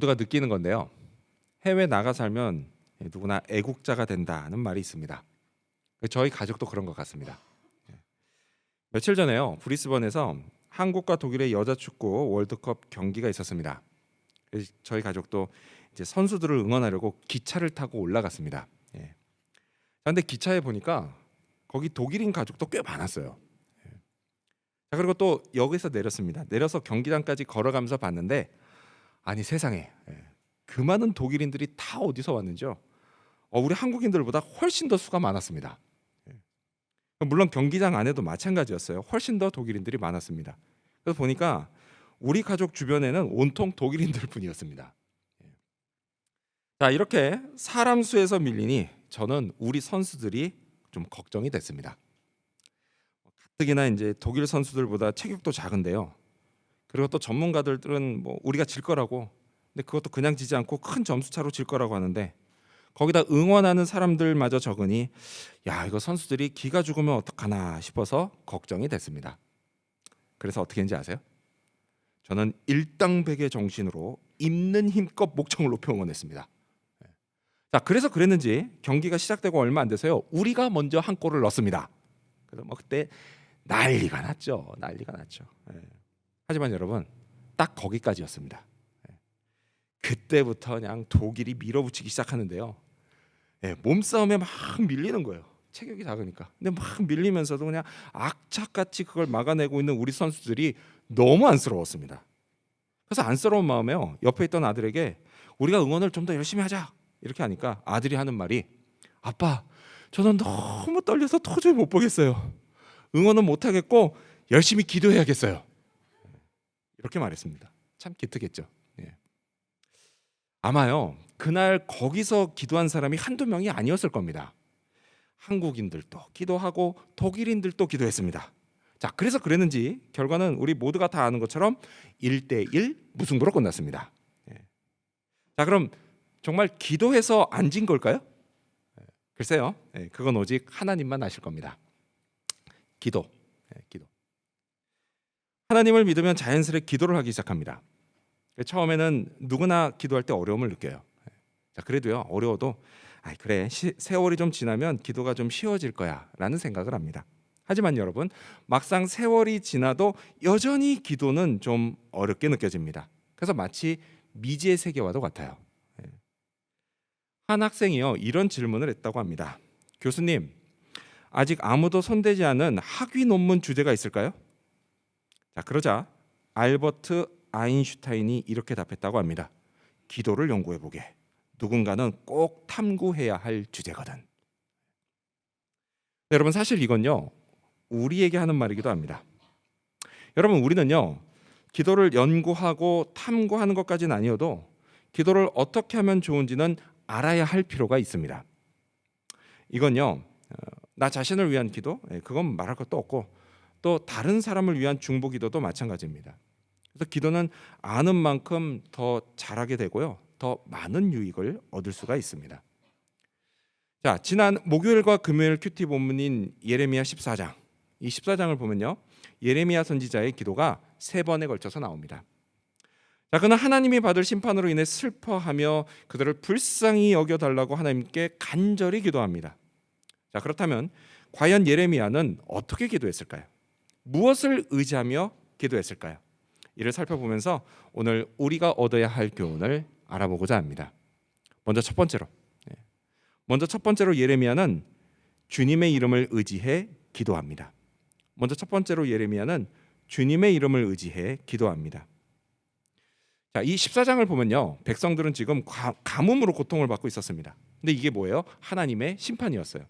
모두가 느끼는 건데요. 해외 나가 살면 누구나 애국자가 된다는 말이 있습니다. 저희 가족도 그런 것 같습니다. 며칠 전에요, 브리스번에서 한국과 독일의 여자 축구 월드컵 경기가 있었습니다. 저희 가족도 이제 선수들을 응원하려고 기차를 타고 올라갔습니다. 그런데 기차에 보니까 거기 독일인 가족도 꽤 많았어요. 자, 그리고 또 역에서 내렸습니다. 내려서 경기장까지 걸어가면서 봤는데, 아니 세상에, 그 많은 독일인들이 다 어디서 왔는지요? 우리 한국인들보다 훨씬 더 수가 많았습니다. 물론 경기장 안에도 마찬가지였어요. 훨씬 더 독일인들이 많았습니다. 그래서 보니까 우리 가족 주변에는 온통 독일인들 뿐이었습니다. 자, 이렇게 사람 수에서 밀리니 저는 우리 선수들이 좀 걱정이 됐습니다. 가뜩이나 이제 독일 선수들보다 체격도 작은데요. 그리고 또 전문가들은 뭐 우리가 질 거라고, 근데 그것도 그냥 지지 않고 큰 점수 차로 질 거라고 하는데, 거기다 응원하는 사람들마저 적으니 야, 이거 선수들이 기가 죽으면 어떡하나 싶어서 걱정이 됐습니다. 그래서 어떻게 했는지 아세요? 저는 일당백의 정신으로 있는 힘껏 목청을 높여 응원했습니다. 자, 그래서 그랬는지 경기가 시작되고 얼마 안 돼서요, 우리가 먼저 한 골을 넣었습니다. 그래서 뭐 그때 난리가 났죠. 하지만 여러분, 딱 거기까지였습니다. 그때부터 그냥 독일이 밀어붙이기 시작하는데요. 몸싸움에 막 밀리는 거예요. 체격이 작으니까. 근데 막 밀리면서도 그냥 악착같이 그걸 막아내고 있는 우리 선수들이 너무 안쓰러웠습니다. 그래서 안쓰러운 마음에요, 옆에 있던 아들에게 우리가 응원을 좀 더 열심히 하자 이렇게 하니까 아들이 하는 말이, 아빠, 저는 너무 떨려서 도저히 못 보겠어요. 응원은 못 하겠고 열심히 기도해야겠어요. 이렇게 말했습니다. 참 기특했죠. 아마요, 그날 거기서 기도한 사람이 한두 명이 아니었을 겁니다. 한국인들도 기도하고 독일인들도 기도했습니다. 자, 그래서 그랬는지 결과는 우리 모두가 다 아는 것처럼 1대1 무승부로 끝났습니다. 자, 그럼 정말 기도해서 안 진 걸까요? 글쎄요, 그건 오직 하나님만 아실 겁니다. 기도. 하나님을 믿으면 자연스레 기도를 하기 시작합니다. 처음에는 누구나 기도할 때 어려움을 느껴요. 자, 그래도요, 어려워도 그래, 세월이 좀 지나면 기도가 좀 쉬워질 거야 라는 생각을 합니다. 하지만 여러분, 막상 세월이 지나도 여전히 기도는 좀 어렵게 느껴집니다. 그래서 마치 미지의 세계와도 같아요. 한 학생이요, 이런 질문을 했다고 합니다. 교수님, 아직 아무도 손대지 않은 학위 논문 주제가 있을까요? 자, 그러자 알버트 아인슈타인이 이렇게 답했다고 합니다. 기도를 연구해보게. 누군가는 꼭 탐구해야 할 주제거든. 여러분, 사실 이건요, 우리에게 하는 말이기도 합니다. 여러분, 우리는요, 기도를 연구하고 탐구하는 것까지는 아니어도 기도를 어떻게 하면 좋은지는 알아야 할 필요가 있습니다. 이건요, 나 자신을 위한 기도, 그건 말할 것도 없고, 또 다른 사람을 위한 중보 기도도 마찬가지입니다. 그래서 기도는 아는 만큼 더 잘하게 되고요, 더 많은 유익을 얻을 수가 있습니다. 자, 지난 목요일과 금요일 큐티 본문인 예레미야 14장, 이 14장을 보면요, 예레미야 선지자의 기도가 3번에 걸쳐서 나옵니다. 자, 그는 하나님이 받을 심판으로 인해 슬퍼하며 그들을 불쌍히 여겨달라고 하나님께 간절히 기도합니다. 자, 그렇다면 과연 예레미야는 어떻게 기도했을까요? 무엇을 의지하며 기도했을까요? 이를 살펴보면서 오늘 우리가 얻어야 할 교훈을 알아보고자 합니다. 먼저 첫 번째로 예레미야는 주님의 이름을 의지해 기도합니다. 자, 이 14장을 보면요, 백성들은 지금 가뭄으로 고통을 받고 있었습니다. 근데 이게 뭐예요? 하나님의 심판이었어요.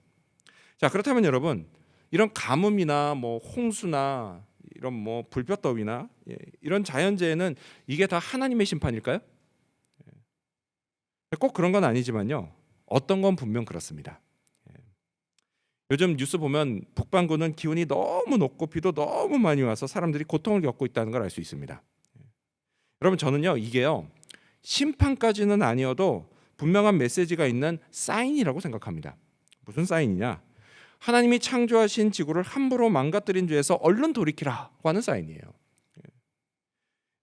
자, 그렇다면 여러분, 이런 가뭄이나 뭐 홍수나 이런 뭐 불볕더위나 이런 자연재해는 이게 다 하나님의 심판일까요? 꼭 그런 건 아니지만요, 어떤 건 분명 그렇습니다. 요즘 뉴스 보면 북반구는 기온이 너무 높고 비도 너무 많이 와서 사람들이 고통을 겪고 있다는 걸 알 수 있습니다. 여러분, 저는요, 이게요, 심판까지는 아니어도 분명한 메시지가 있는 사인이라고 생각합니다. 무슨 사인이냐? 하나님이 창조하신 지구를 함부로 망가뜨린 죄에서 얼른 돌이키라고 하는 사인이에요.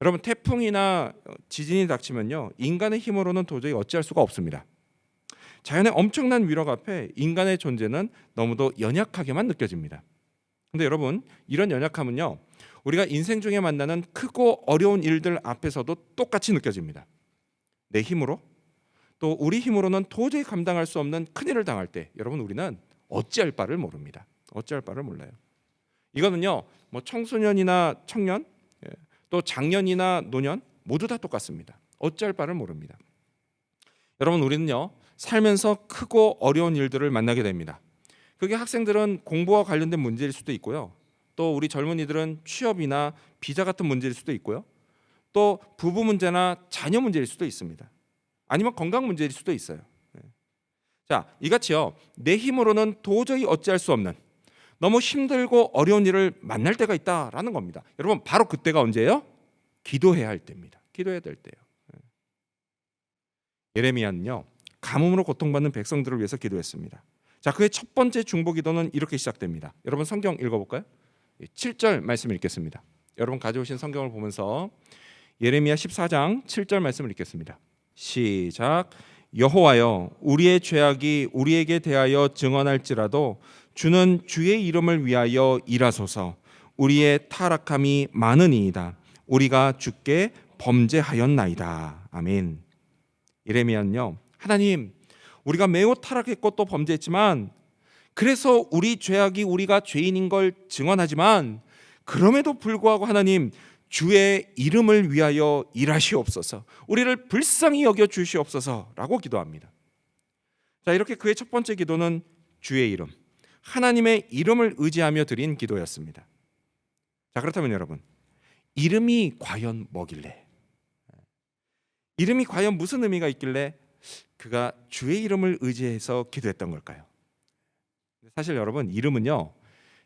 여러분 태풍이나 지진이 닥치면요, 인간의 힘으로는 도저히 어찌할 수가 없습니다. 자연의 엄청난 위력 앞에 인간의 존재는 너무도 연약하게만 느껴집니다. 근데 여러분, 이런 연약함은요, 우리가 인생 중에 만나는 크고 어려운 일들 앞에서도 똑같이 느껴집니다. 내 힘으로, 또 우리 힘으로는 도저히 감당할 수 없는 큰일을 당할 때 여러분, 우리는 어찌할 바를 모릅니다. 어찌할 바를 몰라요. 이거는요, 뭐 청소년이나 청년, 또 장년이나 노년 모두 다 똑같습니다. 어찌할 바를 모릅니다. 여러분, 우리는요, 살면서 크고 어려운 일들을 만나게 됩니다. 그게 학생들은 공부와 관련된 문제일 수도 있고요, 또 우리 젊은이들은 취업이나 비자 같은 문제일 수도 있고요, 또 부부 문제나 자녀 문제일 수도 있습니다. 아니면 건강 문제일 수도 있어요. 자, 이같이요, 내 힘으로는 도저히 어찌할 수 없는 너무 힘들고 어려운 일을 만날 때가 있다라는 겁니다. 여러분, 바로 그때가 언제예요? 기도해야 할 때입니다. 기도해야 될 때요. 예레미야는요, 가뭄으로 고통받는 백성들을 위해서 기도했습니다. 자, 그의 첫 번째 중보 기도는 이렇게 시작됩니다. 여러분, 성경 읽어볼까요? 7절 말씀 읽겠습니다. 여러분 가져오신 성경을 보면서 예레미야 14장 7절 말씀을 읽겠습니다. 시작. 여호와여, 우리의 죄악이 우리에게 대하여 증언할지라도 주는 주의 이름을 위하여 일하소서. 우리의 타락함이 많으니이다. 우리가 주께 범죄하였나이다. 아멘. 예레미야는요, 하나님, 우리가 매우 타락했고 또 범죄했지만, 그래서 우리 죄악이 우리가 죄인인 걸 증언하지만, 그럼에도 불구하고 하나님, 주의 이름을 위하여 일하시옵소서. 우리를 불쌍히 여겨 주시옵소서라고 기도합니다. 자, 이렇게 그의 첫 번째 기도는 주의 이름, 하나님의 이름을 의지하며 드린 기도였습니다. 자, 그렇다면 여러분, 이름이 과연 뭐길래? 이름이 과연 무슨 의미가 있길래 그가 주의 이름을 의지해서 기도했던 걸까요? 사실 여러분, 이름은요,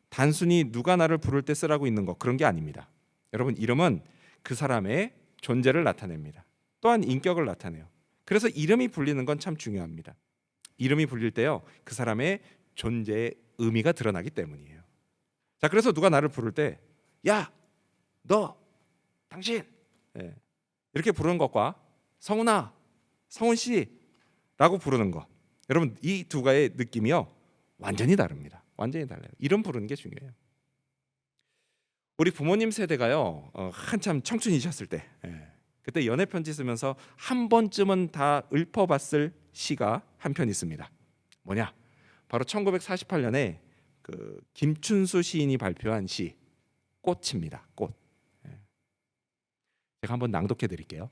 단순히 누가 나를 부를 때 쓰라고 있는 거, 그런 게 아닙니다. 여러분, 이름은 그 사람의 존재를 나타냅니다. 또한 인격을 나타내요. 그래서 이름이 불리는 건 참 중요합니다. 이름이 불릴 때요, 그 사람의 존재의 의미가 드러나기 때문이에요. 자, 그래서 누가 나를 부를 때, 야, 너, 당신, 이렇게 부르는 것과 성훈아, 성훈씨 라고 부르는 것, 여러분, 이 두 가지의 느낌이요, 완전히 다릅니다. 완전히 달라요. 이름 부르는 게 중요해요. 우리 부모님 세대가요, 한참 청춘이셨을 때, 그때 연애 편지 쓰면서 한 번쯤은 다 읊어봤을 시가 한 편 있습니다. 뭐냐? 바로 1948년에 그 김춘수 시인이 발표한 시 꽃입니다. 꽃. 제가 한번 낭독해 드릴게요.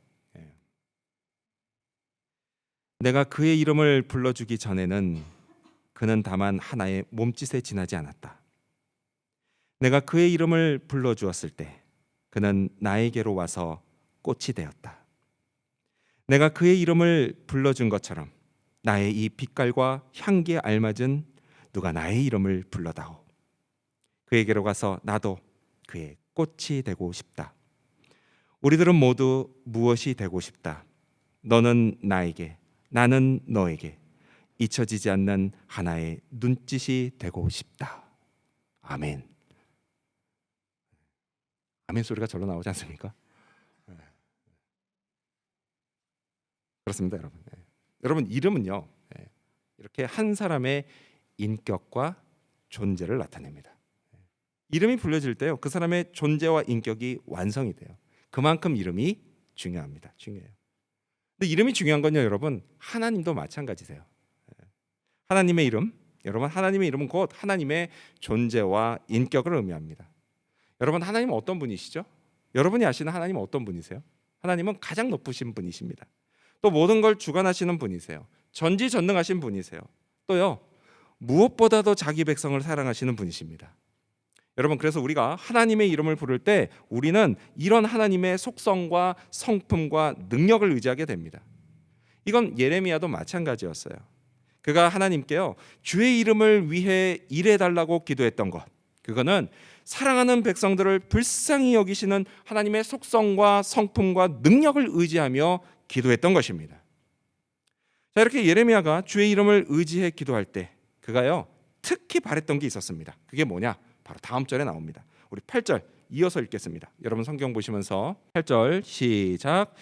내가 그의 이름을 불러주기 전에는 그는 다만 하나의 몸짓에 지나지 않았다. 내가 그의 이름을 불러주었을 때 그는 나에게로 와서 꽃이 되었다. 내가 그의 이름을 불러준 것처럼 나의 이 빛깔과 향기에 알맞은 누가 나의 이름을 불러다오. 그에게로 가서 나도 그의 꽃이 되고 싶다. 우리들은 모두 무엇이 되고 싶다. 너는 나에게, 나는 너에게 잊혀지지 않는 하나의 눈짓이 되고 싶다. 아멘. 아멘 소리가 절로 나오지 않습니까? 그렇습니다, 여러분. 여러분, 이름은요, 이렇게 한 사람의 인격과 존재를 나타냅니다. 이름이 불려질 때요, 그 사람의 존재와 인격이 완성이 돼요. 그만큼 이름이 중요합니다. 중요해요. 근데 이름이 중요한 건요, 여러분, 하나님도 마찬가지세요. 하나님의 이름, 여러분, 하나님의 이름은 곧 하나님의 존재와 인격을 의미합니다. 여러분, 하나님은 어떤 분이시죠? 여러분이 아시는 하나님은 어떤 분이세요? 하나님은 가장 높으신 분이십니다. 또 모든 걸 주관하시는 분이세요. 전지전능하신 분이세요. 또요, 무엇보다도 자기 백성을 사랑하시는 분이십니다. 여러분, 그래서 우리가 하나님의 이름을 부를 때 우리는 이런 하나님의 속성과 성품과 능력을 의지하게 됩니다. 이건 예레미야도 마찬가지였어요. 그가 하나님께요, 주의 이름을 위해 일해달라고 기도했던 것, 그거는 사랑하는 백성들을 불쌍히 여기시는 하나님의 속성과 성품과 능력을 의지하며 기도했던 것입니다. 자, 이렇게 예레미야가 주의 이름을 의지해 기도할 때 그가요, 특히 바랬던 게 있었습니다. 그게 뭐냐? 바로 다음 절에 나옵니다. 우리 8절 이어서 읽겠습니다. 여러분 성경 보시면서 8절 시작.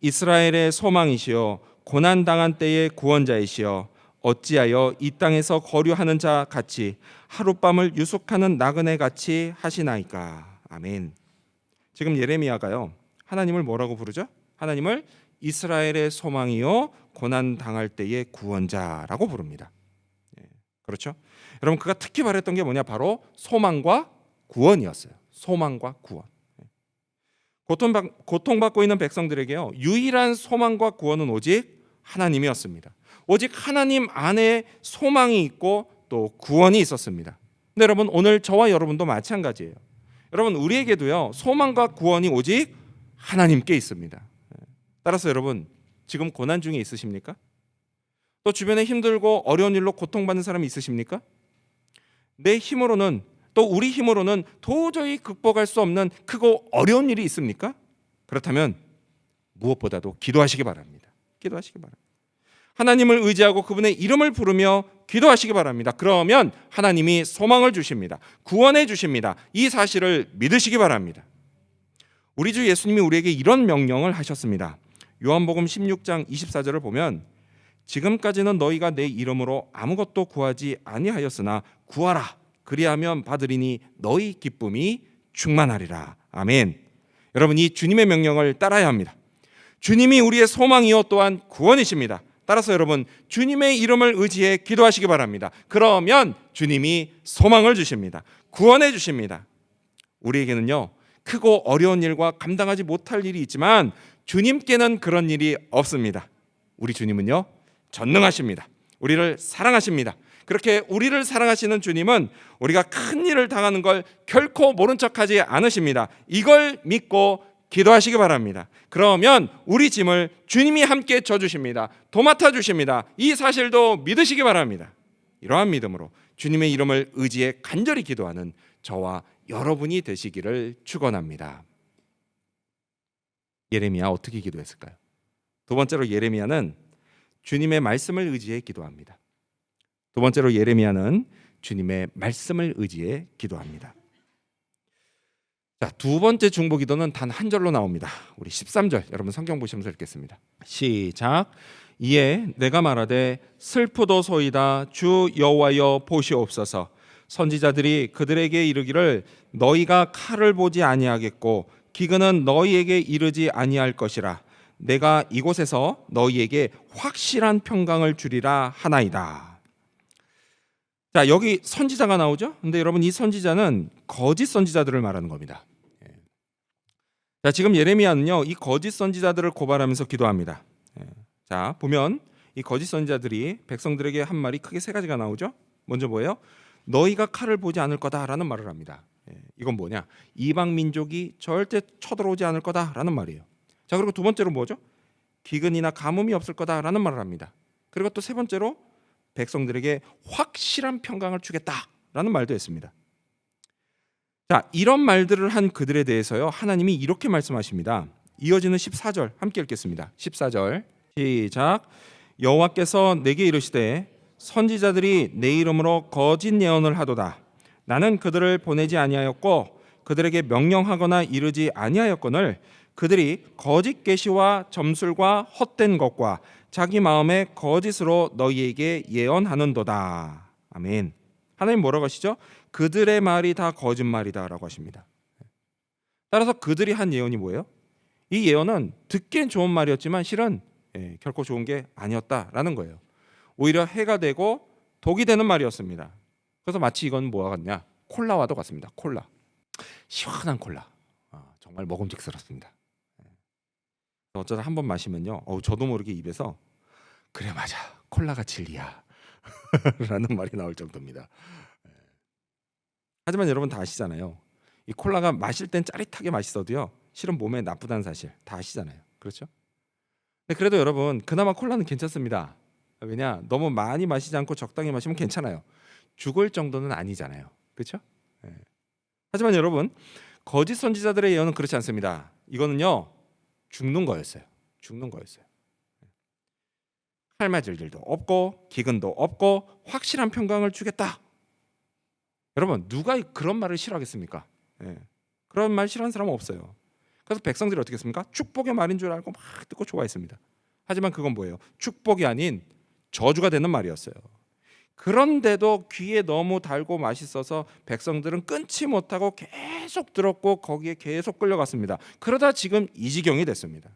이스라엘의 소망이시여 고난 당한 때의 구원자이시여 어찌하여 이 땅에서 거류하는 자 같이 하룻밤을 유숙하는 나그네 같이 하시나이까. 아멘. 지금 예레미야가요, 하나님을 뭐라고 부르죠? 하나님을 이스라엘의 소망이요 고난 당할 때의 구원자라고 부릅니다. 그렇죠? 여러분 그가 특히 바랬던 게 뭐냐? 바로 소망과 구원이었어요. 소망과 구원. 고통받고 있는 백성들에게요, 유일한 소망과 구원은 오직 하나님이었습니다. 오직 하나님 안에 소망이 있고 또 구원이 있었습니다. 근데 여러분 오늘 저와 여러분도 마찬가지예요. 여러분 우리에게도요 소망과 구원이 오직 하나님께 있습니다. 따라서 여러분 지금 고난 중에 있으십니까? 또 주변에 힘들고 어려운 일로 고통받는 사람이 있으십니까? 내 힘으로는 또 우리 힘으로는 도저히 극복할 수 없는 크고 어려운 일이 있습니까? 그렇다면 무엇보다도 기도하시기 바랍니다. 기도하시기 바랍니다. 하나님을 의지하고 그분의 이름을 부르며 기도하시기 바랍니다. 그러면 하나님이 소망을 주십니다. 구원해 주십니다. 이 사실을 믿으시기 바랍니다. 우리 주 예수님이 우리에게 이런 명령을 하셨습니다. 요한복음 16장 24절을 보면 지금까지는 너희가 내 이름으로 아무것도 구하지 아니하였으나 구하라 그리하면 받으리니 너희 기쁨이 충만하리라. 아멘. 여러분 이 주님의 명령을 따라야 합니다. 주님이 우리의 소망이요 또한 구원이십니다. 따라서 여러분 주님의 이름을 의지해 기도하시기 바랍니다. 그러면 주님이 소망을 주십니다. 구원해 주십니다. 우리에게는요 크고 어려운 일과 감당하지 못할 일이 있지만 주님께는 그런 일이 없습니다. 우리 주님은요 전능하십니다. 우리를 사랑하십니다. 그렇게 우리를 사랑하시는 주님은 우리가 큰 일을 당하는 걸 결코 모른 척하지 않으십니다. 이걸 믿고 기도하시기 바랍니다. 그러면 우리 짐을 주님이 함께 져주십니다. 도맡아 주십니다. 이 사실도 믿으시기 바랍니다. 이러한 믿음으로 주님의 이름을 의지해 간절히 기도하는 저와 여러분이 되시기를 축원합니다. 예레미야 어떻게 기도했을까요? 두 번째로 예레미야는 주님의 말씀을 의지해 기도합니다. 두 번째로 예레미야는 주님의 말씀을 의지해 기도합니다. 자, 두 번째 중보기도는 단 한 절로 나옵니다. 우리 13절 여러분 성경 보시면서 읽겠습니다. 시작. 이에 내가 말하되 슬프도소이다 주 여호와여 보시옵소서. 선지자들이 그들에게 이르기를 너희가 칼을 보지 아니하겠고 기근은 너희에게 이르지 아니할 것이라. 내가 이곳에서 너희에게 확실한 평강을 주리라 하나이다. 자, 여기 선지자가 나오죠. 근데 여러분 이 선지자는 거짓 선지자들을 말하는 겁니다. 자, 지금 예레미야는요 이 거짓 선지자들을 고발하면서 기도합니다. 자, 보면 이 거짓 선지자들이 백성들에게 한 말이 크게 세 가지가 나오죠. 먼저 뭐예요? 너희가 칼을 보지 않을 거다라는 말을 합니다. 이건 뭐냐? 이방 민족이 절대 쳐들어오지 않을 거다라는 말이에요. 자, 그리고 두 번째로 뭐죠? 기근이나 가뭄이 없을 거다라는 말을 합니다. 그리고 또 세 번째로 백성들에게 확실한 평강을 주겠다라는 말도 했습니다. 자, 이런 말들을 한 그들에 대해서요 하나님이 이렇게 말씀하십니다. 이어지는 14절 함께 읽겠습니다. 14절 시작. 여호와께서 내게 이르시되 선지자들이 내 이름으로 거짓 예언을 하도다. 나는 그들을 보내지 아니하였고 그들에게 명령하거나 이르지 아니하였거늘 그들이 거짓 계시와 점술과 헛된 것과 자기 마음의 거짓으로 너희에게 예언하는도다. 아멘. 하나님 뭐라고 하시죠? 그들의 말이 다 거짓말이다라고 하십니다. 따라서 그들이 한 예언이 뭐예요? 이 예언은 듣기엔 좋은 말이었지만 실은 결코 좋은 게 아니었다라는 거예요. 오히려 해가 되고 독이 되는 말이었습니다. 그래서 마치 이건 뭐와 같냐? 콜라와도 같습니다. 콜라. 시원한 콜라. 정말 먹음직스럽습니다. 어쩌다 한 번 마시면요 저도 모르게 입에서 그래 맞아 콜라가 진리야 라는 말이 나올 정도입니다. 하지만 여러분 다 아시잖아요. 이 콜라가 마실 땐 짜릿하게 맛있어도요 실은 몸에 나쁘다는 사실 다 아시잖아요. 그렇죠? 근데 그래도 여러분 그나마 콜라는 괜찮습니다. 왜냐? 너무 많이 마시지 않고 적당히 마시면 괜찮아요. 죽을 정도는 아니잖아요. 그렇죠? 하지만 여러분 거짓 선지자들의 예언은 그렇지 않습니다. 이거는요 죽는 거였어요. 죽는 거였어요. 칼 맞을 일도 없고 기근도 없고 확실한 평강을 주겠다. 여러분 누가 그런 말을 싫어하겠습니까? 그런 말 싫어하는 사람은 없어요. 그래서 백성들이 어떻게 했습니까? 축복의 말인 줄 알고 막 듣고 좋아했습니다. 하지만 그건 뭐예요? 축복이 아닌 저주가 되는 말이었어요. 그런데도 귀에 너무 달고 맛있어서 백성들은 끊지 못하고 계속 들었고 거기에 계속 끌려갔습니다. 그러다 지금 이 지경이 됐습니다.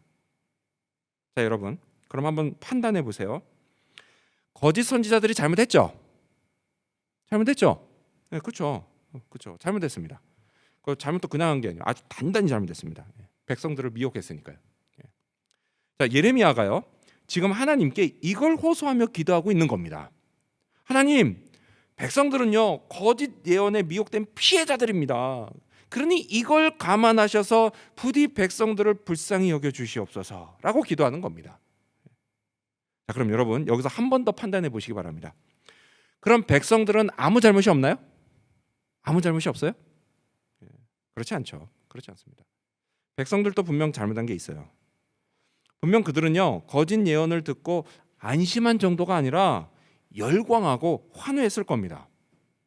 자, 여러분, 그럼 한번 판단해 보세요. 거짓 선지자들이 잘못했죠? 잘못했죠? 네, 그렇죠. 그렇죠. 잘못했습니다. 그 잘못도 그냥 한 게 아니라 아주 단단히 잘못했습니다. 백성들을 미혹했으니까요. 자, 예레미야가요, 지금 하나님께 이걸 호소하며 기도하고 있는 겁니다. 하나님, 백성들은요 거짓 예언에 미혹된 피해자들입니다. 그러니 이걸 감안하셔서 부디 백성들을 불쌍히 여겨 주시옵소서라고 기도하는 겁니다. 자, 그럼 여러분 여기서 한 번 더 판단해 보시기 바랍니다. 그럼 백성들은 아무 잘못이 없나요? 아무 잘못이 없어요? 그렇지 않죠. 그렇지 않습니다. 백성들도 분명 잘못한 게 있어요. 분명 그들은요 거짓 예언을 듣고 안심한 정도가 아니라 열광하고 환호했을 겁니다.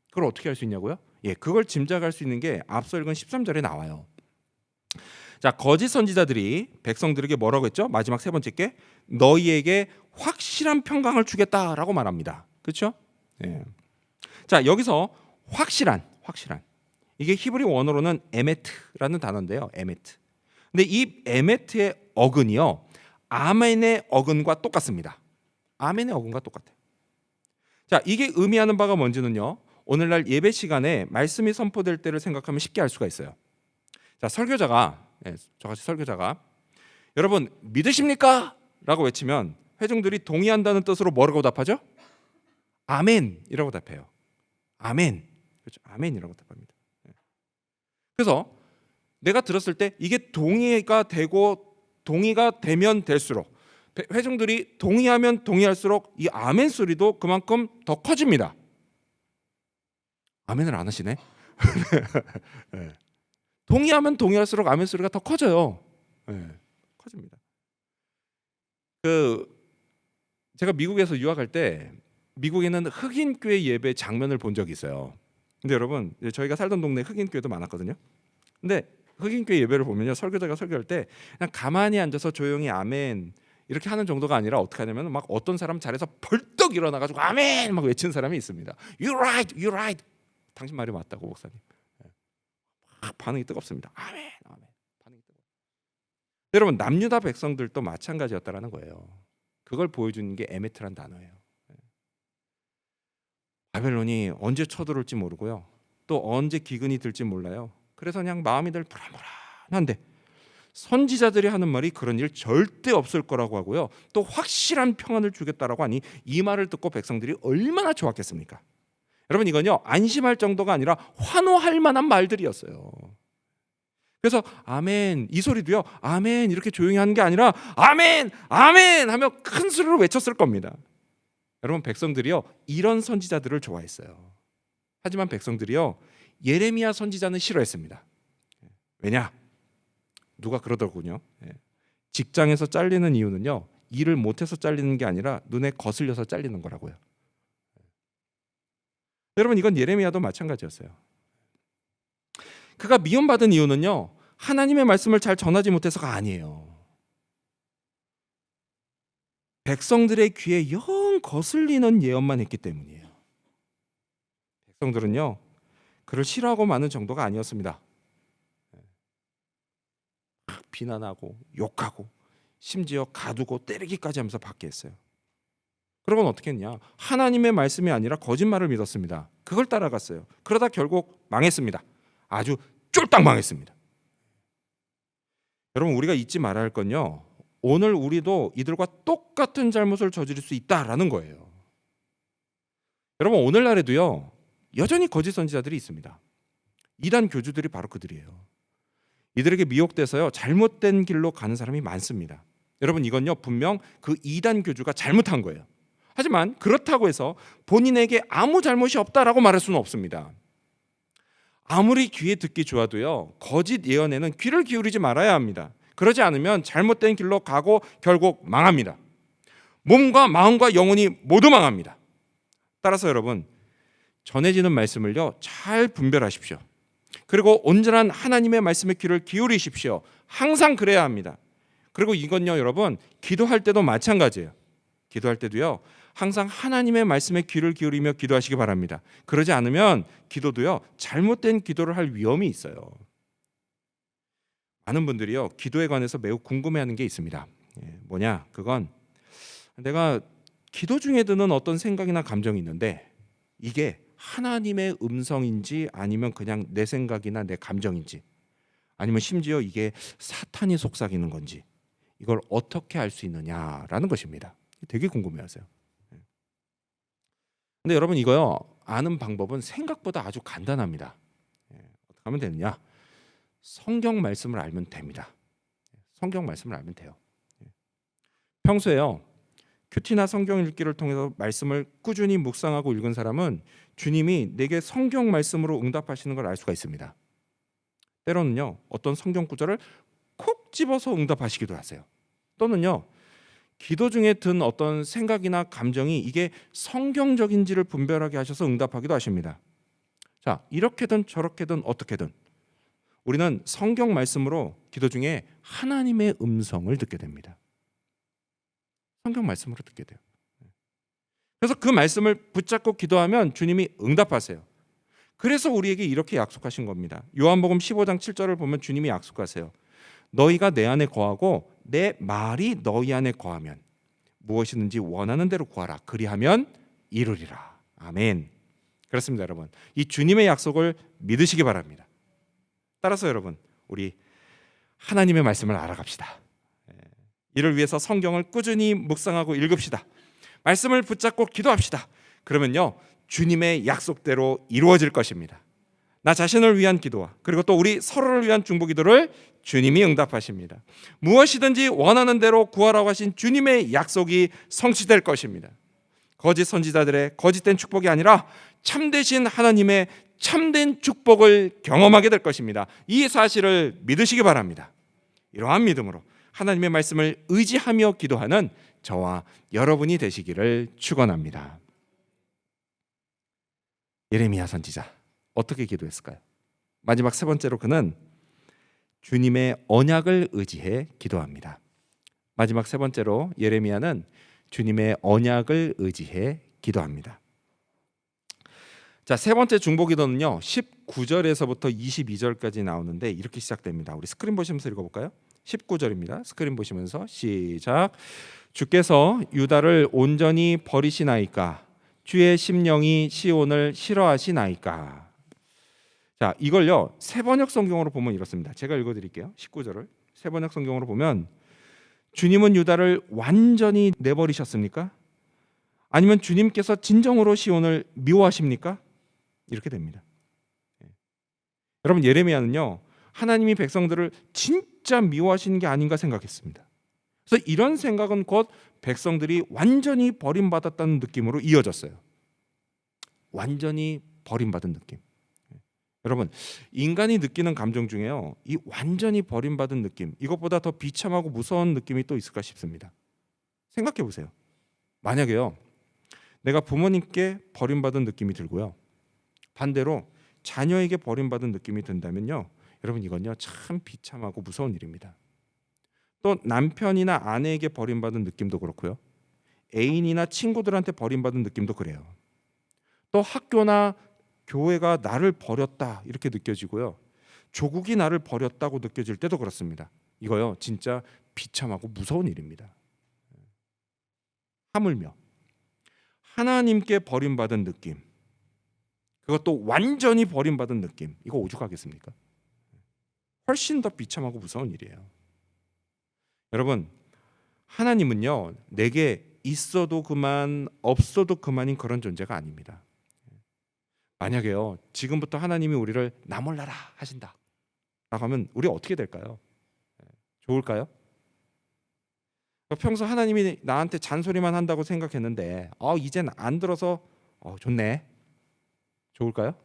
그걸 어떻게 할 수 있냐고요? 그걸 짐작할 수 있는 게 앞서 읽은 13절에 나와요. 자, 거짓 선지자들이 백성들에게 뭐라고 했죠? 마지막 세 번째 게 너희에게 확실한 평강을 주겠다라고 말합니다. 그렇죠? 자, 여기서 확실한 이게 히브리 원어로는 에메트라는 단어인데요. 에메트. 근데 이 에메트의 어근이요 아멘의 어근과 똑같습니다. 아멘의 어근과 똑같아요. 자, 이게 의미하는 바가 뭔지는요 오늘날 예배 시간에 말씀이 선포될 때를 생각하면 쉽게 알 수가 있어요. 자, 저같이 설교자가 여러분 믿으십니까? 라고 외치면 회중들이 동의한다는 뜻으로 뭐라고 답하죠? 아멘이라고 답해요. 아멘. 그렇죠. 아멘이라고 답합니다. 그래서 내가 들었을 때 이게 동의가 되면 될수록 회중들이 동의하면 동의할수록 이 아멘 소리도 그만큼 더 커집니다. 아멘을 안 하시네? 동의하면 동의할수록 아멘 소리가 더 커져요. 커집니다. 제가 미국에서 유학할 때 미국에는 흑인 교회 예배 장면을 본 적이 있어요. 근데 여러분 저희가 살던 동네에 흑인 교회도 많았거든요. 근데 흑인 교회 예배를 보면요 설교자가 설교할 때 그냥 가만히 앉아서 조용히 아멘 이렇게 하는 정도가 아니라 어떻게 하냐면 막 어떤 사람 자리에서 벌떡 일어나가지고 아멘 막 외치는 사람이 있습니다. You right, you right. 당신 말이 맞다고 목사님. 막 반응이 뜨겁습니다. 아멘, 아멘. 반응이 뜨거워. 여러분 남유다 백성들도 마찬가지였다라는 거예요. 그걸 보여주는 게 에메트란 단어예요. 바벨론이 언제 쳐들어올지 모르고요. 또 언제 기근이 들지 몰라요. 그래서 그냥 마음이 늘 불안불안한데 선지자들이 하는 말이 그런 일 절대 없을 거라고 하고요. 또 확실한 평안을 주겠다라고 하니 이 말을 듣고 백성들이 얼마나 좋았겠습니까? 여러분 이건요 안심할 정도가 아니라 환호할 만한 말들이었어요. 그래서 아멘 이 소리도요 아멘 이렇게 조용히 하는 게 아니라 아멘 아멘 하며 큰 소리로 외쳤을 겁니다. 여러분 백성들이요 이런 선지자들을 좋아했어요. 하지만 백성들이요 예레미야 선지자는 싫어했습니다. 왜냐? 누가 그러더군요. 직장에서 잘리는 이유는요 일을 못해서 잘리는 게 아니라 눈에 거슬려서 잘리는 거라고요. 여러분 이건 예레미야도 마찬가지였어요. 그가 미움받은 이유는요 하나님의 말씀을 잘 전하지 못해서가 아니에요. 백성들의 귀에 영 거슬리는 예언만 했기 때문이에요. 백성들은요 그를 싫어하고 마는 정도가 아니었습니다. 비난하고 욕하고 심지어 가두고 때리기까지 하면서 받게 했어요. 그러고는 어떻게 했냐? 하나님의 말씀이 아니라 거짓말을 믿었습니다. 그걸 따라갔어요. 그러다 결국 망했습니다. 아주 쫄딱 망했습니다. 여러분 우리가 잊지 말아야 할 건요 오늘 우리도 이들과 똑같은 잘못을 저지를 수 있다라는 거예요. 여러분 오늘날에도요 여전히 거짓 선지자들이 있습니다. 이단 교주들이 바로 그들이에요. 이들에게 미혹돼서요 잘못된 길로 가는 사람이 많습니다. 여러분 이건요 분명 그 이단 교주가 잘못한 거예요. 하지만 그렇다고 해서 본인에게 아무 잘못이 없다라고 말할 수는 없습니다. 아무리 귀에 듣기 좋아도요 거짓 예언에는 귀를 기울이지 말아야 합니다. 그러지 않으면 잘못된 길로 가고 결국 망합니다. 몸과 마음과 영혼이 모두 망합니다. 따라서 여러분 전해지는 말씀을요 잘 분별하십시오. 그리고 온전한 하나님의 말씀에 귀를 기울이십시오. 항상 그래야 합니다. 그리고 이건요, 여러분, 기도할 때도 마찬가지예요. 기도할 때도요, 항상 하나님의 말씀에 귀를 기울이며 기도하시기 바랍니다. 그러지 않으면 기도도요, 잘못된 기도를 할 위험이 있어요. 많은 분들이요, 기도에 관해서 매우 궁금해하는 게 있습니다. 뭐냐? 그건 내가 기도 중에 드는 어떤 생각이나 감정이 있는데 이게 하나님의 음성인지 아니면 그냥 내 생각이나 내 감정인지 아니면 심지어 이게 사탄이 속삭이는 건지 이걸 어떻게 알 수 있느냐라는 것입니다. 되게 궁금해하세요. 근데 여러분 이거요, 아는 방법은 생각보다 아주 간단합니다. 어떻게 하면 되느냐? 성경 말씀을 알면 됩니다. 성경 말씀을 알면 돼요. 평소에요, 큐티나 성경 읽기를 통해서 말씀을 꾸준히 묵상하고 읽은 사람은 주님이 내게 성경 말씀으로 응답하시는 걸 알 수가 있습니다. 때로는요, 어떤 성경 구절을 콕 집어서 응답하시기도 하세요. 또는요, 기도 중에 든 어떤 생각이나 감정이 이게 성경적인지를 분별하게 하셔서 응답하기도 하십니다. 자, 이렇게든 저렇게든 어떻게든 우리는 성경 말씀으로 기도 중에 하나님의 음성을 듣게 됩니다. 성경 말씀으로 듣게 돼요. 그래서 그 말씀을 붙잡고 기도하면 주님이 응답하세요. 그래서 우리에게 이렇게 약속하신 겁니다. 요한복음 15장 7절을 보면 주님이 약속하세요. 너희가 내 안에 거하고 내 말이 너희 안에 거하면 무엇이든지 원하는 대로 구하라. 그리하면 이루리라. 아멘. 그렇습니다, 여러분. 이 주님의 약속을 믿으시기 바랍니다. 따라서 여러분, 우리 하나님의 말씀을 알아갑시다. 이를 위해서 성경을 꾸준히 묵상하고 읽읍시다. 말씀을 붙잡고 기도합시다. 그러면요, 주님의 약속대로 이루어질 것입니다. 나 자신을 위한 기도와 그리고 또 우리 서로를 위한 중보 기도를 주님이 응답하십니다. 무엇이든지 원하는 대로 구하라고 하신 주님의 약속이 성취될 것입니다. 거짓 선지자들의 거짓된 축복이 아니라 참되신 하나님의 참된 축복을 경험하게 될 것입니다. 이 사실을 믿으시기 바랍니다. 이러한 믿음으로 하나님의 말씀을 의지하며 기도하는 저와 여러분이 되시기를 축원합니다. 예레미야 선지자 어떻게 기도했을까요? 마지막 세 번째로 그는 주님의 언약을 의지해 기도합니다. 마지막 세 번째로 예레미야는 주님의 언약을 의지해 기도합니다. 자, 세 번째 중보 기도는요, 19절에서부터 22절까지 나오는데 이렇게 시작됩니다. 우리 스크린 보시면서 읽어볼까요? 19절입니다. 스크린 보시면서 시작. 주께서 유다를 온전히 버리시나이까? 주의 심령이 시온을 싫어하시나이까? 자, 이걸요, 세번역 성경으로 보면 이렇습니다. 제가 읽어드릴게요. 19절을 세번역 성경으로 보면 주님은 유다를 완전히 내버리셨습니까? 아니면 주님께서 진정으로 시온을 미워하십니까? 이렇게 됩니다. 여러분, 예레미야는요, 하나님이 백성들을 진짜 미워하시는 게 아닌가 생각했습니다. 그래서 이런 생각은 곧 백성들이 완전히 버림받았다는 느낌으로 이어졌어요. 완전히 버림받은 느낌. 여러분, 인간이 느끼는 감정 중에요, 이 완전히 버림받은 느낌, 이것보다 더 비참하고 무서운 느낌이 또 있을까 싶습니다. 생각해 보세요. 만약에요, 내가 부모님께 버림받은 느낌이 들고요, 반대로 자녀에게 버림받은 느낌이 든다면요, 여러분 이건요 참 비참하고 무서운 일입니다. 또 남편이나 아내에게 버림받은 느낌도 그렇고요, 애인이나 친구들한테 버림받은 느낌도 그래요. 또 학교나 교회가 나를 버렸다 이렇게 느껴지고요, 조국이 나를 버렸다고 느껴질 때도 그렇습니다. 이거요 진짜 비참하고 무서운 일입니다. 하물며 하나님께 버림받은 느낌, 그것도 완전히 버림받은 느낌, 이거 오죽하겠습니까? 훨씬 더 비참하고 무서운 일이에요. 여러분, 하나님은요 내게 있어도 그만 없어도 그만인 그런 존재가 아닙니다. 만약에요 지금부터 하나님이 우리를 나 몰라라 하신다 라고 하면 우리 어떻게 될까요? 좋을까요? 평소 하나님이 나한테 잔소리만 한다고 생각했는데 이젠 안 들어서 좋네, 좋을까요?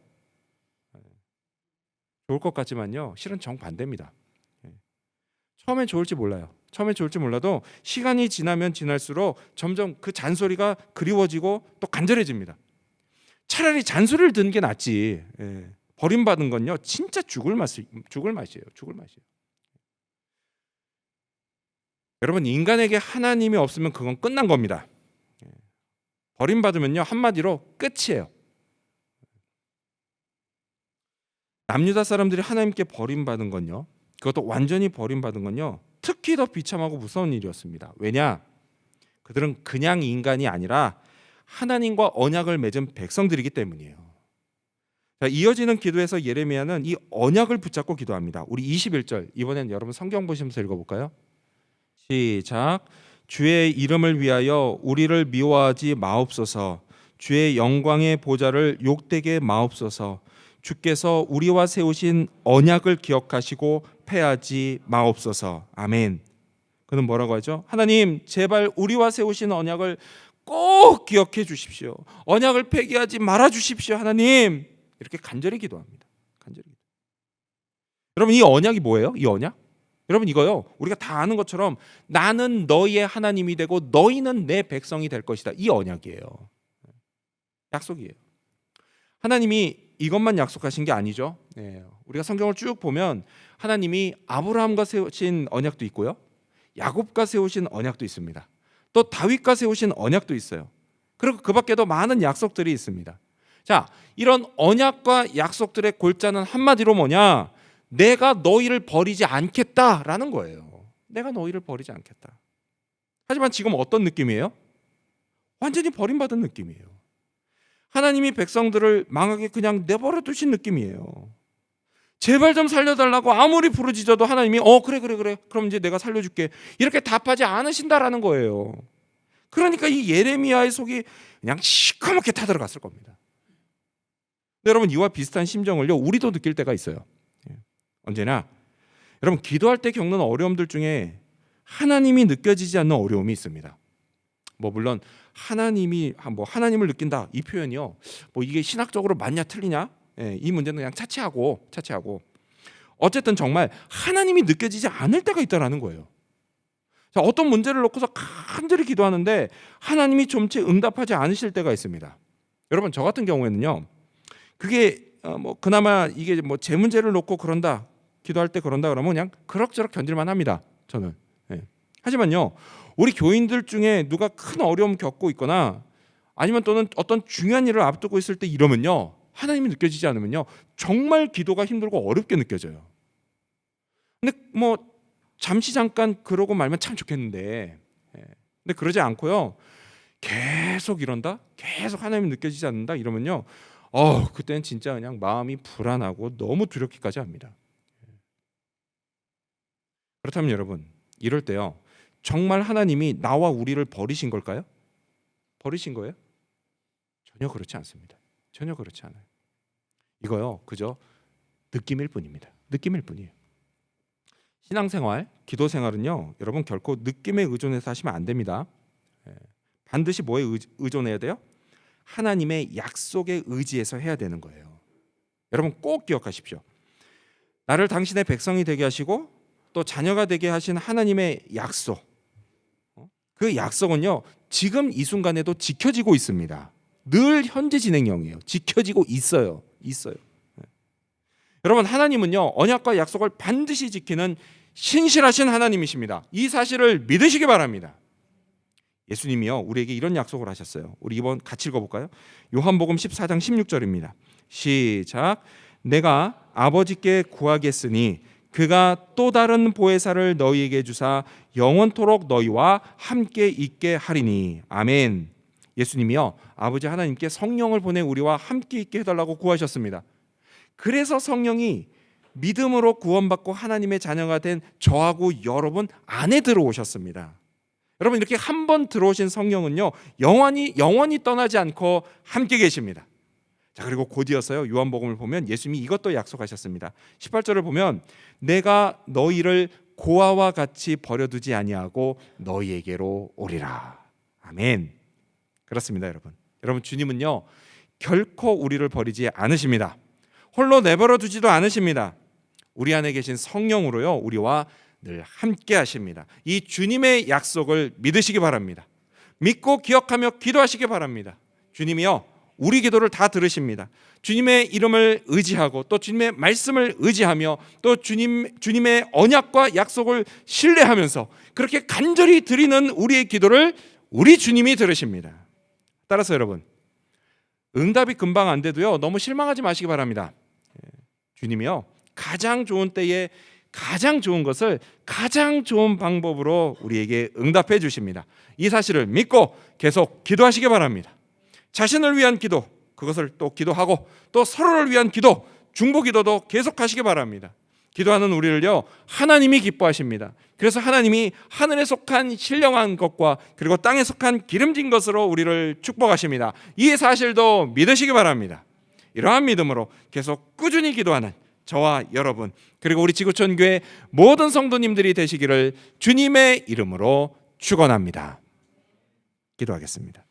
좋을 것 같지만요 실은 정반대입니다. 처음엔 좋을지 몰라요. 처음엔 좋을지 몰라도 시간이 지나면 지날수록 점점 그 잔소리가 그리워지고 또 간절해집니다. 차라리 잔소리를 듣는 게 낫지, 버림받은 건요 진짜 죽을 맛이에요. 여러분, 인간에게 하나님이 없으면 그건 끝난 겁니다. 버림받으면요 한마디로 끝이에요. 남유다 사람들이 하나님께 버림받은 건요, 그것도 완전히 버림받은 건요 특히 더 비참하고 무서운 일이었습니다. 왜냐? 그들은 그냥 인간이 아니라 하나님과 언약을 맺은 백성들이기 때문이에요. 자, 이어지는 기도에서 예레미야는 이 언약을 붙잡고 기도합니다. 우리 21절 이번엔 여러분 성경 보시면서 읽어볼까요? 시작. 주의 이름을 위하여 우리를 미워하지 마옵소서. 주의 영광의 보좌를 욕되게 마옵소서. 주께서 우리와 세우신 언약을 기억하시고 패하지 마옵소서. 아멘. 그는 뭐라고 하죠? 하나님, 제발 우리와 세우신 언약을 꼭 기억해 주십시오. 언약을 폐기하지 말아 주십시오. 하나님. 이렇게 간절히 기도합니다. 간절히. 여러분, 이 언약이 뭐예요? 이 언약? 여러분, 이거요 우리가 다 아는 것처럼 나는 너희의 하나님이 되고 너희는 내 백성이 될 것이다. 이 언약이에요. 약속이에요. 하나님이 이것만 약속하신 게 아니죠. 우리가 성경을 쭉 보면 하나님이 아브라함과 세우신 언약도 있고요, 야곱과 세우신 언약도 있습니다. 또 다윗과 세우신 언약도 있어요. 그리고 그 밖에도 많은 약속들이 있습니다. 자, 이런 언약과 약속들의 골자는 한마디로 뭐냐? 내가 너희를 버리지 않겠다라는 거예요. 내가 너희를 버리지 않겠다. 하지만 지금 어떤 느낌이에요? 완전히 버림받은 느낌이에요. 하나님이 백성들을 망하게 그냥 내버려 두신 느낌이에요. 제발 좀 살려달라고 아무리 부르짖어도 하나님이 그래 그럼 이제 내가 살려줄게 이렇게 답하지 않으신다라는 거예요. 그러니까 이 예레미야의 속이 그냥 시커멓게 타들어갔을 겁니다. 근데 여러분, 이와 비슷한 심정을요 우리도 느낄 때가 있어요. 언제나 여러분, 기도할 때 겪는 어려움들 중에 하나님이 느껴지지 않는 어려움이 있습니다. 물론 하나님을 느낀다 이 표현이요 이게 신학적으로 맞냐 틀리냐, 이 문제는 그냥 차치하고 어쨌든 정말 하나님이 느껴지지 않을 때가 있다라는 거예요. 자, 어떤 문제를 놓고서 간절히 기도하는데 하나님이 좀채 응답하지 않으실 때가 있습니다. 여러분, 저 같은 경우에는요 그게 그나마 이게 제 문제를 놓고 그런다, 기도할 때 그런다 그러면 그냥 그럭저럭 견딜만 합니다. 저는. 하지만요 우리 교인들 중에 누가 큰 어려움 겪고 있거나 아니면 또는 어떤 중요한 일을 앞두고 있을 때 이러면요 하나님이 느껴지지 않으면요 정말 기도가 힘들고 어렵게 느껴져요. 근데 잠시 잠깐 그러고 말면 참 좋겠는데, 근데 그러지 않고요 계속 이런다, 계속 하나님이 느껴지지 않는다 이러면요 그때는 진짜 그냥 마음이 불안하고 너무 두렵기까지 합니다. 그렇다면 여러분, 이럴 때요 정말 하나님이 나와 우리를 버리신 걸까요? 버리신 거예요? 전혀 그렇지 않습니다. 전혀 그렇지 않아요. 이거요 그저 느낌일 뿐입니다. 느낌일 뿐이에요. 신앙생활, 기도생활은요 여러분 결코 느낌에 의존해서 하시면 안 됩니다. 반드시 뭐에 의존해야 돼요? 하나님의 약속에 의지해서 해야 되는 거예요. 여러분 꼭 기억하십시오. 나를 당신의 백성이 되게 하시고 또 자녀가 되게 하신 하나님의 약속, 그 약속은요 지금 이 순간에도 지켜지고 있습니다. 늘 현재 진행형이에요. 지켜지고 있어요. 여러분, 하나님은요 언약과 약속을 반드시 지키는 신실하신 하나님이십니다. 이 사실을 믿으시기 바랍니다. 예수님이요 우리에게 이런 약속을 하셨어요. 우리 이번 같이 읽어볼까요? 요한복음 14장 16절입니다. 시작. 내가 아버지께 구하겠으니 그가 또 다른 보혜사를 너희에게 주사 영원토록 너희와 함께 있게 하리니. 아멘. 예수님이요 아버지 하나님께 성령을 보내 우리와 함께 있게 해달라고 구하셨습니다. 그래서 성령이 믿음으로 구원받고 하나님의 자녀가 된 저하고 여러분 안에 들어오셨습니다. 여러분, 이렇게 한 번 들어오신 성령은요 영원히 떠나지 않고 함께 계십니다. 자, 그리고 곧이어서요 요한복음을 보면 예수님이 이것도 약속하셨습니다. 18절을 보면 내가 너희를 고아와 같이 버려두지 아니하고 너희에게로 오리라. 아멘. 그렇습니다. 여러분 주님은요 결코 우리를 버리지 않으십니다. 홀로 내버려 두지도 않으십니다. 우리 안에 계신 성령으로요 우리와 늘 함께 하십니다. 이 주님의 약속을 믿으시기 바랍니다. 믿고 기억하며 기도하시기 바랍니다. 주님이요 우리 기도를 다 들으십니다. 주님의 이름을 의지하고 또 주님의 말씀을 의지하며 또 주님의 언약과 약속을 신뢰하면서 그렇게 간절히 드리는 우리의 기도를 우리 주님이 들으십니다. 따라서 여러분, 응답이 금방 안 돼도요, 너무 실망하지 마시기 바랍니다. 주님이요, 가장 좋은 때에 가장 좋은 것을 가장 좋은 방법으로 우리에게 응답해 주십니다. 이 사실을 믿고 계속 기도하시기 바랍니다. 자신을 위한 기도, 그것을 또 기도하고 또 서로를 위한 기도, 중보 기도도 계속하시기 바랍니다. 기도하는 우리를요, 하나님이 기뻐하십니다. 그래서 하나님이 하늘에 속한 신령한 것과 그리고 땅에 속한 기름진 것으로 우리를 축복하십니다. 이 사실도 믿으시기 바랍니다. 이러한 믿음으로 계속 꾸준히 기도하는 저와 여러분, 그리고 우리 지구촌 교회 모든 성도님들이 되시기를 주님의 이름으로 축원합니다. 기도하겠습니다.